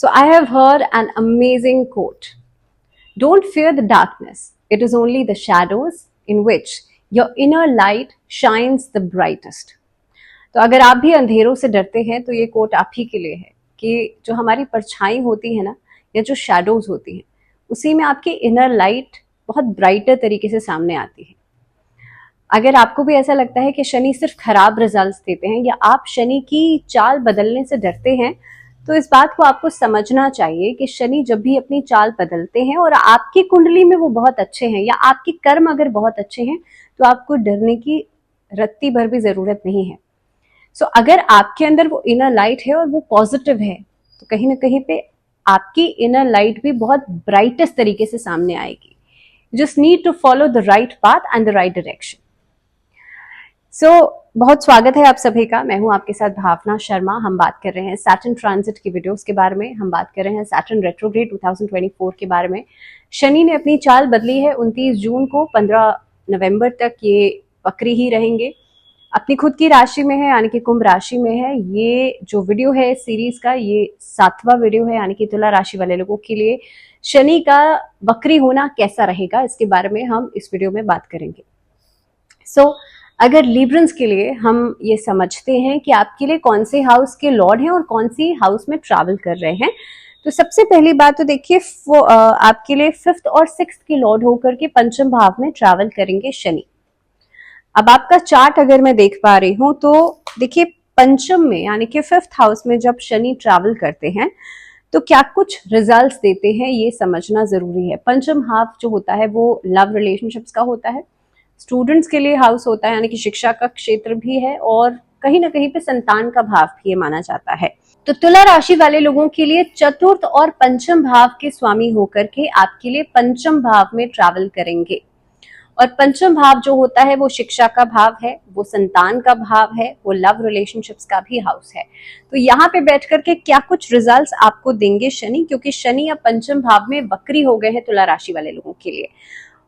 So I have heard an amazing quote. Don't fear the darkness. It is only the shadows in which your inner light shines the brightest. तो अगर आप भी अंधेरों से डरते हैं तो ये कोट आप ही के लिए है कि जो हमारी परछाई होती है ना, या जो शैडोज होती हैं, उसी में आपकी इनर लाइट बहुत ब्राइटर तरीके से सामने आती है। अगर आपको भी ऐसा लगता है कि शनि सिर्फ खराब रिजल्ट्स देते हैं या आप शनि की चाल बदलने से डरते हैं, तो इस बात को आपको समझना चाहिए कि शनि जब भी अपनी चाल बदलते हैं और आपकी कुंडली में वो बहुत अच्छे हैं या आपके कर्म अगर बहुत अच्छे हैं, तो आपको डरने की रत्ती भर भी जरूरत नहीं है। सो अगर आपके अंदर वो इनर लाइट है और वो पॉजिटिव है, तो कहीं ना कहीं पे आपकी इनर लाइट भी बहुत ब्राइटेस्ट तरीके से सामने आएगी। Just need to follow the right path and the right direction. So बहुत स्वागत है आप सभी का। मैं हूं आपके साथ भावना शर्मा। हम बात कर रहे हैं सैटर्न ट्रांजिट की वीडियोस के बारे में। हम बात कर रहे हैं सैटर्न रेट्रोग्रेड 2024 के बारे में। शनि ने अपनी चाल बदली है 29 जून को। 15 नवंबर तक ये वक्री ही रहेंगे। अपनी खुद की राशि में है, यानी कि कुंभ राशि में है। ये जो वीडियो है सीरीज का, ये 7वां वीडियो है, यानी कि तुला राशि वाले लोगों के लिए शनि का वक्री होना कैसा रहेगा, इसके बारे में हम इस वीडियो में बात करेंगे। सो अगर लिब्रंस के लिए हम ये समझते हैं कि आपके लिए कौन से हाउस के लॉर्ड हैं और कौन सी हाउस में ट्रैवल कर रहे हैं, तो सबसे पहली बात तो देखिए आपके लिए 5th और 6th के लॉर्ड होकर के पंचम भाव में ट्रैवल करेंगे शनि। अब आपका चार्ट अगर मैं देख पा रही हूं तो देखिए पंचम में यानी कि 5th हाउस में जब शनि ट्रैवल करते हैं तो क्या कुछ रिजल्ट्स देते हैं, ये समझना जरूरी है। पंचम हाफ जो होता है वो लव रिलेशनशिप्स का होता है। स्टूडेंट्स के लिए हाउस होता है, यानी कि शिक्षा का क्षेत्र भी है, और कहीं ना कहीं पे संतान का भाव भी ये माना जाता है। तो तुला राशि वाले लोगों के लिए चतुर्थ और पंचम भाव के स्वामी होकर के आपके लिए पंचम भाव में ट्रैवल करेंगे। और पंचम भाव जो होता है वो शिक्षा का भाव है, वो संतान का भाव है, वो लव रिलेशनशिप्स का भी हाउस है। तो यहाँ पे बैठ करके क्या कुछ रिजल्ट्स आपको देंगे शनि, क्योंकि शनि अब पंचम भाव में वक्री हो गए हैं तुला राशि वाले लोगों के लिए।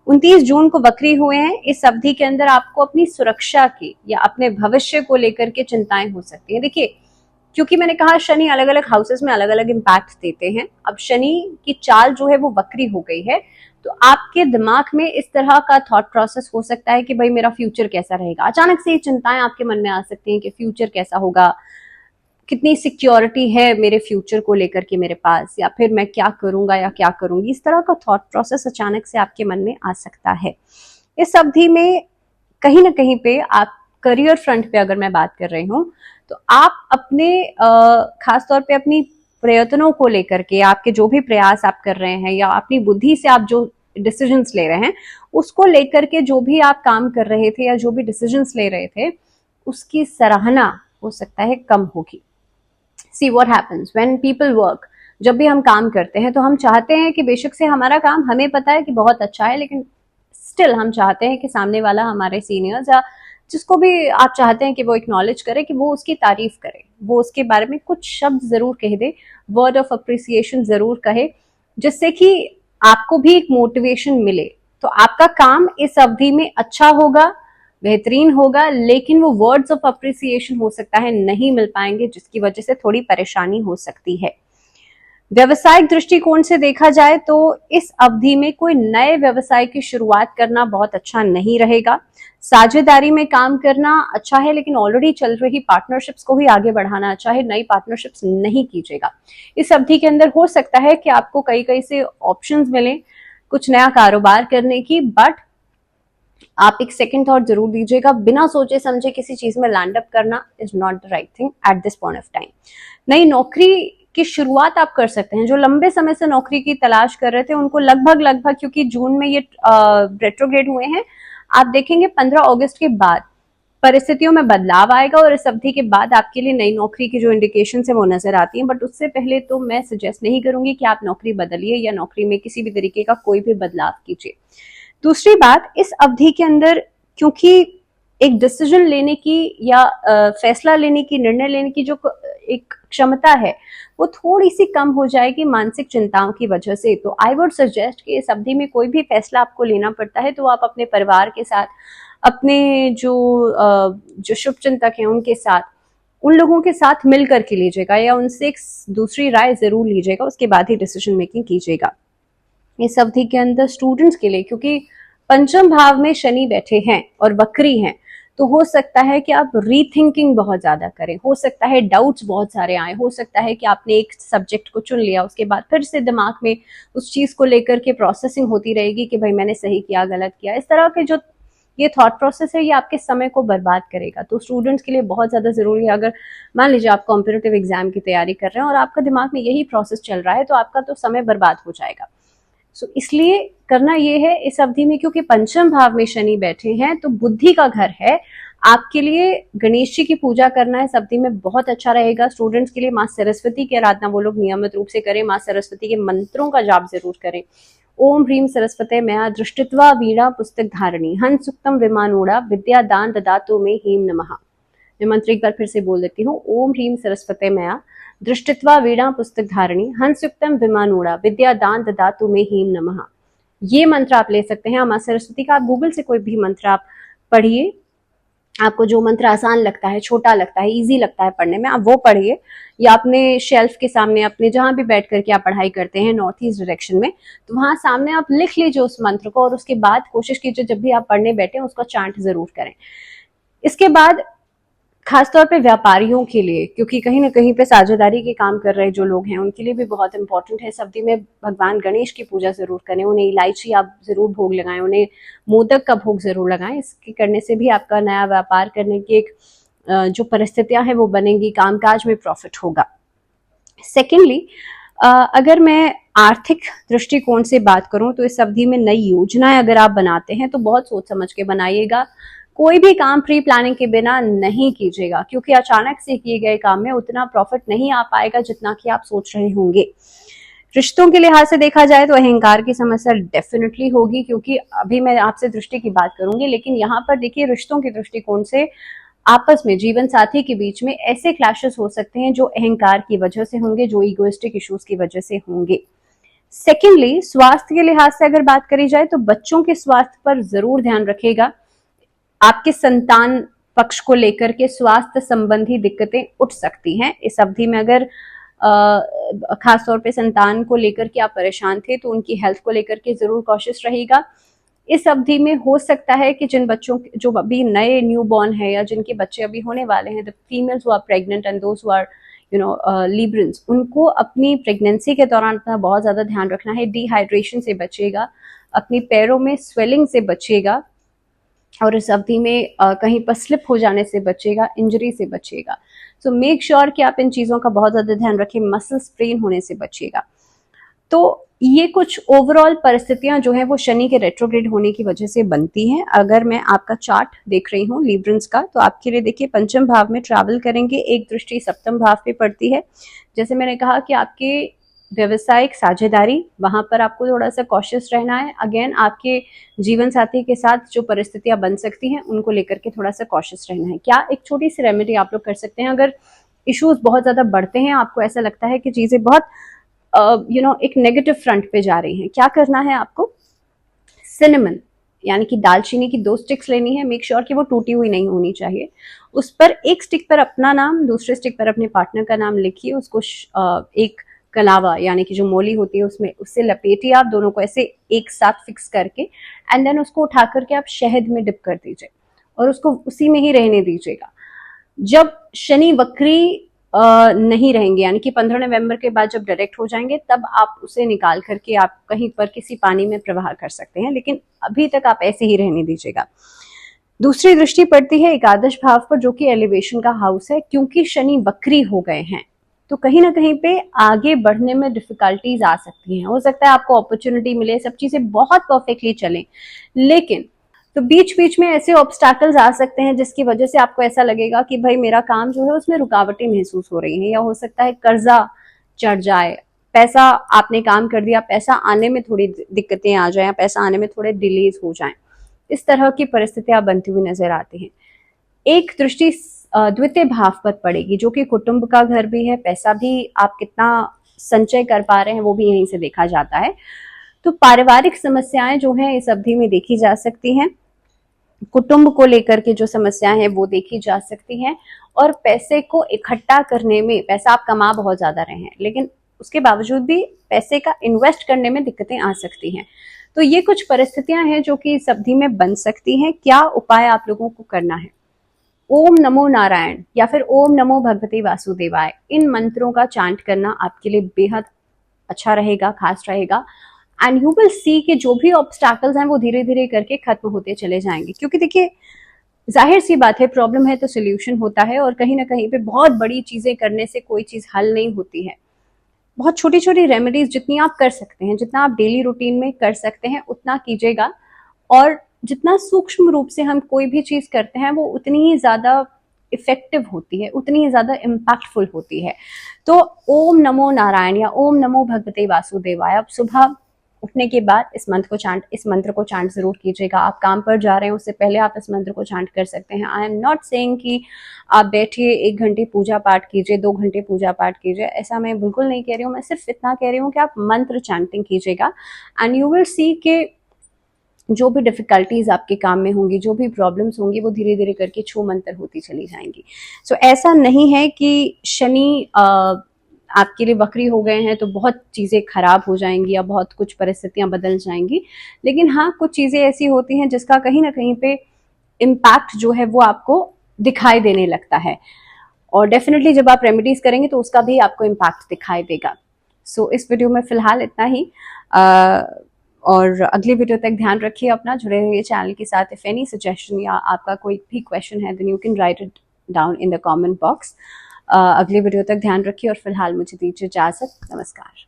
29 जून को वक्री हुए हैं। इस अवधि के अंदर आपको अपनी सुरक्षा की या अपने भविष्य को लेकर के चिंताएं हो सकती हैं। देखिए, क्योंकि मैंने कहा शनि अलग अलग हाउसेस में अलग अलग इम्पैक्ट देते हैं। अब शनि की चाल जो है वो वक्री हो गई है, तो आपके दिमाग में इस तरह का थॉट प्रोसेस हो सकता है कि भाई मेरा फ्यूचर कैसा रहेगा। अचानक से ये चिंताएं आपके मन में आ सकती हैं कि फ्यूचर कैसा होगा, कितनी सिक्योरिटी है मेरे फ्यूचर को लेकर के मेरे पास, या फिर मैं क्या करूंगा या क्या करूंगी। इस तरह का थॉट प्रोसेस अचानक से आपके मन में आ सकता है। इस अवधि में कहीं ना कहीं पे आप करियर फ्रंट पे अगर मैं बात कर रही हूँ, तो आप अपने खासतौर पे अपनी प्रयत्नों को लेकर के, आपके जो भी प्रयास आप कर रहे हैं या अपनी बुद्धि से आप जो डिसीजंस ले रहे हैं, उसको लेकर के जो भी आप काम कर रहे थे या जो भी डिसीजंस ले रहे थे, उसकी सराहना हो सकता है कम होगी। See what happens when people work. जब भी हम काम करते हैं तो हम चाहते हैं कि बेशक से हमारा काम हमें पता है कि बहुत अच्छा है, लेकिन स्टिल हम चाहते हैं कि सामने वाला हमारे सीनियर्स या जिसको भी आप चाहते हैं कि वो एक्नॉलेज करे, कि वो उसकी तारीफ करे, वो उसके बारे में कुछ शब्द जरूर कह दे, वर्ड ऑफ अप्रिसिएशन जरूर कहे, जिससे कि आपको भी एक मोटिवेशन मिले। तो आपका काम इस अवधि में अच्छा होगा, बेहतरीन होगा, लेकिन वो वर्ड्स ऑफ अप्रिसिएशन हो सकता है नहीं मिल पाएंगे, जिसकी वजह से थोड़ी परेशानी हो सकती है। व्यवसायिक दृष्टिकोण से देखा जाए तो इस अवधि में कोई नए व्यवसाय की शुरुआत करना बहुत अच्छा नहीं रहेगा। साझेदारी में काम करना अच्छा है, लेकिन ऑलरेडी चल रही पार्टनरशिप्स को ही आगे बढ़ाना अच्छा है। नई पार्टनरशिप्स नहीं कीजिएगा। इस अवधि के अंदर हो सकता है कि आपको कई कई से ऑप्शंस मिले कुछ नया कारोबार करने की, बट आप एक सेकंड थॉट जरूर दीजिएगा। बिना सोचे समझे किसी चीज में लैंड अप करना is not the right thing at this point of time. नई नौकरी की शुरुआत आप कर सकते हैं। जो लंबे समय से नौकरी की तलाश कर रहे थे उनको लगभग क्योंकि जून में ये रेट्रोग्रेड हुए हैं, आप देखेंगे 15 अगस्त के बाद परिस्थितियों में बदलाव आएगा, और इस अवधि के बाद आपके लिए नई नौकरी की जो इंडिकेशन है वो नजर आती है। बट उससे पहले तो मैं सजेस्ट नहीं करूंगी कि आप नौकरी बदलिए या नौकरी में किसी भी तरीके का कोई भी बदलाव कीजिए। दूसरी बात, इस अवधि के अंदर क्योंकि एक डिसीजन लेने की या फैसला लेने की, निर्णय लेने की जो एक क्षमता है वो थोड़ी सी कम हो जाएगी मानसिक चिंताओं की वजह से। तो आई वुड सजेस्ट कि इस अवधि में कोई भी फैसला आपको लेना पड़ता है तो आप अपने परिवार के साथ, अपने जो शुभ चिंतक हैं उनके साथ उन लोगों के साथ मिल करके लीजिएगा या उनसे एक दूसरी राय जरूर लीजिएगा, उसके बाद ही डिसीजन मेकिंग कीजिएगा। इस अवधि के अंदर स्टूडेंट्स के लिए, क्योंकि पंचम भाव में शनि बैठे हैं और वक्री हैं, तो हो सकता है कि आप रीथिंकिंग बहुत ज्यादा करें, हो सकता है डाउट्स बहुत सारे आए, हो सकता है कि आपने एक सब्जेक्ट को चुन लिया, उसके बाद फिर से दिमाग में उस चीज को लेकर के प्रोसेसिंग होती रहेगी कि भाई मैंने सही किया गलत किया। इस तरह के जो ये थॉट प्रोसेस है ये आपके समय को बर्बाद करेगा। तो स्टूडेंट्स के लिए बहुत ज्यादा जरूरी है, अगर मान लीजिए आप कॉम्पिटिटिव एग्जाम की तैयारी कर रहे हैं और आपका दिमाग में यही प्रोसेस चल रहा है, तो आपका तो समय बर्बाद हो जाएगा। इसलिए करना ये है इस अवधि में, क्योंकि पंचम भाव में शनि बैठे हैं तो बुद्धि का घर है, आपके लिए गणेश जी की पूजा करना इस अवधि में बहुत अच्छा रहेगा। स्टूडेंट्स के लिए माँ सरस्वती की आराधना वो लोग नियमित रूप से करें, माँ सरस्वती के मंत्रों का जाप जरूर करें। ओम ह्रीम सरस्वते मया दृष्टित्वा वीणा पुस्तक धारणी हंस सुक्तम विमानूढ़ा विद्या दान ददातु में हीम नमः। मैं मंत्र एक बार फिर से बोल देती हूँ। ओम ह्रीम सरस्वते मया दृष्टित्वा वीणा पुस्तक धारणी हंस युक्तम विमानूढ़ा विद्या दान ददातु में हीम नमः। ये मंत्र आप ले सकते हैं माँ सरस्वती का। आप गूगल से कोई भी मंत्र आप पढ़िए, आपको जो मंत्र आसान लगता है, छोटा लगता है, इजी लगता है पढ़ने में, आप वो पढ़िए, या अपने शेल्फ के सामने, अपने जहां भी बैठ करके आप पढ़ाई करते हैं नॉर्थ ईस्ट डायरेक्शन में, तो वहां सामने आप लिख लीजिए उस मंत्र को, और उसके बाद कोशिश कीजिए जब भी आप पढ़ने बैठे उसका चांट जरूर करें। इसके बाद खासतौर पे व्यापारियों के लिए, क्योंकि कहीं ना कहीं पे साझेदारी के काम कर रहे जो लोग हैं उनके लिए भी बहुत इंपॉर्टेंट है। इस अवधि में भगवान गणेश की पूजा जरूर करें, उन्हें इलायची आप जरूर भोग लगाएं, उन्हें मोदक का भोग जरूर लगाएं। इसके करने से भी आपका नया व्यापार करने की एक जो परिस्थितियां हैं वो बनेंगी, कामकाज में प्रॉफिट होगा। सेकेंडली, अगर मैं आर्थिक दृष्टिकोण से बात करूं तो इस अवधि में नई योजनाएं अगर आप बनाते हैं तो बहुत सोच समझ के बनाइएगा। कोई भी काम प्री प्लानिंग के बिना नहीं कीजिएगा, क्योंकि अचानक से किए गए काम में उतना प्रॉफिट नहीं आ पाएगा जितना कि आप सोच रहे होंगे। रिश्तों के लिहाज से देखा जाए तो अहंकार की समस्या डेफिनेटली होगी, क्योंकि अभी मैं आपसे दृष्टि की बात करूंगी, लेकिन यहाँ पर देखिए रिश्तों के दृष्टिकोण से आपस में जीवन साथी के बीच में ऐसे क्लैशेस हो सकते हैं जो अहंकार की वजह से होंगे, जो इगोइस्टिक इश्यूज की वजह से होंगे। सेकेंडली, स्वास्थ्य के लिहाज से अगर बात करी जाए तो बच्चों के स्वास्थ्य पर जरूर ध्यान रखेगा। आपके संतान पक्ष को लेकर के स्वास्थ्य संबंधी दिक्कतें उठ सकती हैं इस अवधि में। अगर खासतौर पे संतान को लेकर के आप परेशान थे तो उनकी हेल्थ को लेकर के जरूर कॉशियस रहिएगा। इस अवधि में हो सकता है कि जिन बच्चों जो अभी नए न्यू बॉर्न है या जिनके बच्चे अभी होने वाले हैं, the females who are pregnant and those who are लिब्रेंस, उनको अपनी प्रेगनेंसी के दौरान अपना बहुत ज्यादा ध्यान रखना है। डिहाइड्रेशन से बचेगा, अपनी पैरों में स्वेलिंग से बचेगा, और इस अवधि में कहीं पर स्लिप हो जाने से बचेगा, इंजरी से बचेगा। सो मेक श्योर कि आप इन चीजों का बहुत ज्यादा ध्यान रखें, मसल स्ट्रेन होने से बचेगा। तो ये कुछ ओवरऑल परिस्थितियां जो है वो शनि के रेट्रोग्रेड होने की वजह से बनती हैं। अगर मैं आपका चार्ट देख रही हूँ लिब्रेंस का, तो आपके लिए देखिए पंचम भाव में ट्रैवल करेंगे, एक दृष्टि सप्तम भाव पे पड़ती है। जैसे मैंने कहा कि आपके व्यवसायिक साझेदारी, वहां पर आपको थोड़ा सा कॉशियस रहना है। अगेन आपके जीवन साथी के साथ जो परिस्थितियां बन सकती हैं उनको लेकर के थोड़ा सा कॉशियस रहना है। क्या एक छोटी सी रेमेडी आप लोग कर सकते हैं, अगर इश्यूज बहुत ज्यादा बढ़ते हैं, आपको ऐसा लगता है कि चीजें बहुत एक नेगेटिव फ्रंट पे जा रही हैं, क्या करना है आपको? सिनेमन यानी कि दालचीनी की 2 स्टिक्स लेनी है। मेक श्योर कि वो टूटी हुई नहीं होनी चाहिए। उस पर एक स्टिक पर अपना नाम, दूसरे स्टिक पर अपने पार्टनर का नाम लिखिए। उसको एक कलावा यानी कि जो मोली होती है उसमें उससे लपेटिए आप दोनों को ऐसे एक साथ फिक्स करके, एंड देन उसको उठा करके आप शहद में डिप कर दीजिए और उसको उसी में ही रहने दीजिएगा। जब शनि वक्री नहीं रहेंगे, यानी कि 15 नवंबर के बाद जब डायरेक्ट हो जाएंगे, तब आप उसे निकाल करके आप कहीं पर किसी पानी में प्रवाह कर सकते हैं, लेकिन अभी तक आप ऐसे ही रहने दीजिएगा। दूसरी दृष्टि पड़ती है एकादश भाव पर, जो कि एलिवेशन का हाउस है। क्योंकि शनि वक्री हो गए हैं तो कहीं ना कहीं पे आगे बढ़ने में डिफिकल्टीज आ सकती हैं। हो सकता है आपको अपॉर्चुनिटी मिले, सब चीजें बहुत परफेक्टली चलें, लेकिन तो बीच बीच में ऐसे ऑब्स्टैकल्स आ सकते हैं जिसकी वजह से आपको ऐसा लगेगा कि भाई मेरा काम जो है उसमें रुकावटें महसूस हो रही हैं, या हो सकता है कर्जा चढ़ जाए, पैसा आपने काम कर दिया, पैसा आने में थोड़ी दिक्कतें आ जाए, पैसा आने में थोड़े डिलेज हो जाएं। इस तरह की परिस्थितियां बनती हुई नजर आती हैं। एक दृष्टि द्वितीय भाव पर पड़ेगी, जो कि कुटुंब का घर भी है। पैसा भी आप कितना संचय कर पा रहे हैं वो भी यहीं से देखा जाता है। तो पारिवारिक समस्याएं जो हैं इस अवधि में देखी जा सकती हैं। कुटुंब को लेकर के जो समस्याएं हैं वो देखी जा सकती हैं, और पैसे को इकट्ठा करने में, पैसा आप कमा बहुत ज्यादा रहे हैं लेकिन उसके बावजूद भी पैसे का इन्वेस्ट करने में दिक्कतें आ सकती हैं। तो ये कुछ परिस्थितियां हैं जो कि इस अवधि में बन सकती हैं। क्या उपाय आप लोगों को करना है? ओम नमो नारायण या फिर ओम नमो भगवते वासुदेवाय, इन मंत्रों का चांट करना आपके लिए बेहद अच्छा रहेगा, खास रहेगा। एंड यू विल सी कि जो भी ऑब्स्टैकल्स हैं वो धीरे धीरे करके खत्म होते चले जाएंगे। क्योंकि देखिए, जाहिर सी बात है, प्रॉब्लम है तो सोल्यूशन होता है, और कहीं ना कहीं पे बहुत बड़ी चीजें करने से कोई चीज हल नहीं होती है। बहुत छोटी छोटी रेमेडीज जितनी आप कर सकते हैं, जितना आप डेली रूटीन में कर सकते हैं उतना कीजिएगा। और जितना सूक्ष्म रूप से हम कोई भी चीज करते हैं वो उतनी ही ज्यादा इफेक्टिव होती है, उतनी ही ज्यादा इम्पैक्टफुल होती है। तो ओम नमो नारायण या ओम नमो भगवते वासुदेवाय, आप सुबह उठने के बाद इस मंत्र को चांट जरूर कीजिएगा। आप काम पर जा रहे हैं उससे पहले आप इस मंत्र को चांट कर सकते हैं। आई एम नॉट सेइंग कि आप बैठिए 1 घंटे पूजा पाठ कीजिए, 2 घंटे पूजा पाठ कीजिए, ऐसा मैं बिल्कुल नहीं कह रही हूँ। मैं सिर्फ इतना कह रही हूँ कि आप मंत्र चैंटिंग कीजिएगा, एंड यू विल सी के जो भी डिफिकल्टीज आपके काम में होंगी, जो भी प्रॉब्लम्स होंगी, वो धीरे धीरे करके छू मंतर होती चली जाएंगी। सो ऐसा नहीं है कि शनि आपके लिए वक्री हो गए हैं तो बहुत चीजें खराब हो जाएंगी या बहुत कुछ परिस्थितियां बदल जाएंगी। लेकिन हाँ, कुछ चीजें ऐसी होती हैं जिसका कहीं ना कहीं पे इम्पैक्ट जो है वो आपको दिखाई देने लगता है, और डेफिनेटली जब आप रेमेडीज करेंगे तो उसका भी आपको इम्पैक्ट दिखाई देगा। सो इस वीडियो में फिलहाल इतना ही। और अगली वीडियो तक ध्यान रखिए अपना, जुड़े रहिए चैनल के साथ। इफ एनी सजेशन या आपका कोई भी क्वेश्चन है then you can write it down in the comment box. अगली वीडियो तक ध्यान रखिए, और फिलहाल मुझे दीजिए इजाजत। नमस्कार।